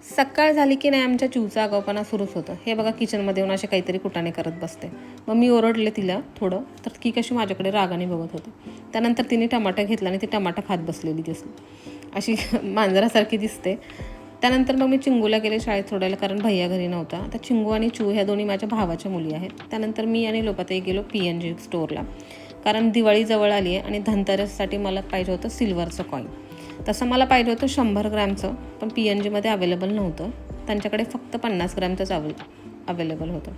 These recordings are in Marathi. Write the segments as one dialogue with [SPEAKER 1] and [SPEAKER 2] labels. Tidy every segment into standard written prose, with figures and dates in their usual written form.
[SPEAKER 1] सकाळ झाली की नाही आमच्या चिवचा आगाऊपणा सुरूच होतं. हे बघा किचनमध्ये येऊन असे काहीतरी कुटाणे करत बसते. मग मी ओरडले तिला थोडं, तर ती कशी माझ्याकडे रागाने बघत होती. त्यानंतर तिने टमाटा घेतला आणि ती टमाटा खात बसलेली दिसली, अशी मांजरासारखी दिसते. त्यानंतर मग मी चिंगूला गेले शाळेत सोडायला, कारण भैया घरी नव्हता. आता चिंगू आणि चू ह्या दोन्ही माझ्या भावाच्या मुली आहेत. त्यानंतर मी आणि लोपाताई गेलो PNG स्टोअरला, कारण दिवाळी जवळ आली आहे आणि धनतेरससाठी मला पाहिजे होतं सिल्वरचं कॉईन. तसं मला पाहिजे होतं 100 ग्रॅमचं, पण PNGमध्ये अवेलेबल नव्हतं. त्यांच्याकडे फक्त 50 ग्रॅमचंच अवेलेबल होतं.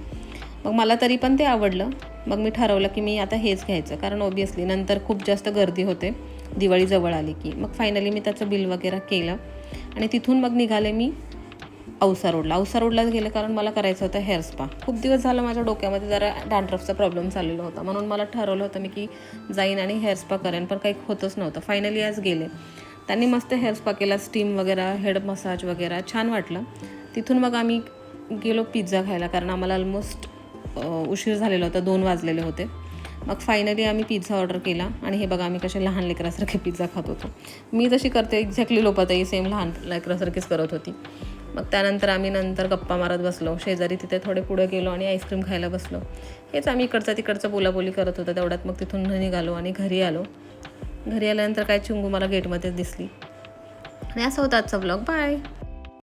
[SPEAKER 1] मग मला तरी पण ते आवडलं. मग मी ठरवलं की मी आता हेच घ्यायचं, कारण ऑब्वियसली नंतर खूप जास्त गर्दी होते दिवाळी जवळ आली की. मग फायनली मी त्याचं बिल वगैरे केलं आणि तिथून मग निघाले मी औसा रोडलाच गेले, कारण मला करायचं होतं हेअर स्पा. खूप दिवस झालं माझ्या डोक्यामध्ये जरा डॅन्ड्रफचा प्रॉब्लेम चाललेला होता, म्हणून मला ठरवलं होतं मी की जाईन आणि हेअर स्पा करेन, पण काही होतच नव्हतं. फायनली आज गेले. त्यांनी मस्त हेअर स्पा केला, स्टीम वगैरे, हेड मसाज वगैरे, छान वाटलं. तिथून मग आम्ही गेलो पिझ्झा खायला, कारण आम्हाला ऑलमोस्ट उशीर झालेला होता, 2 वाजलेले होते. मग फायनली आम्ही पिझ्झा ऑर्डर केला आणि हे बघा आम्ही कसे लहान लेकरासारखे पिझ्झा खात होतो. मी जशी करते एक्झॅक्टली लोपाताई सेम लहान लेकरासारखीच करत होती. मग त्यानंतर आम्ही गप्पा मारत बसलो. शेजारी तिथे थोडे पुढे गेलो आणि आईस्क्रीम खायला बसलो. हेच आम्ही इकडचं तिकडचं बोलाबोली करत होतो. तेवढ्यात मग तिथून निघालो आणि घरी आलो. घरी आल्यानंतर काय चिंगू मला गेटमध्येच दिसली. आणि असा होता आजचा ब्लॉग. बाय.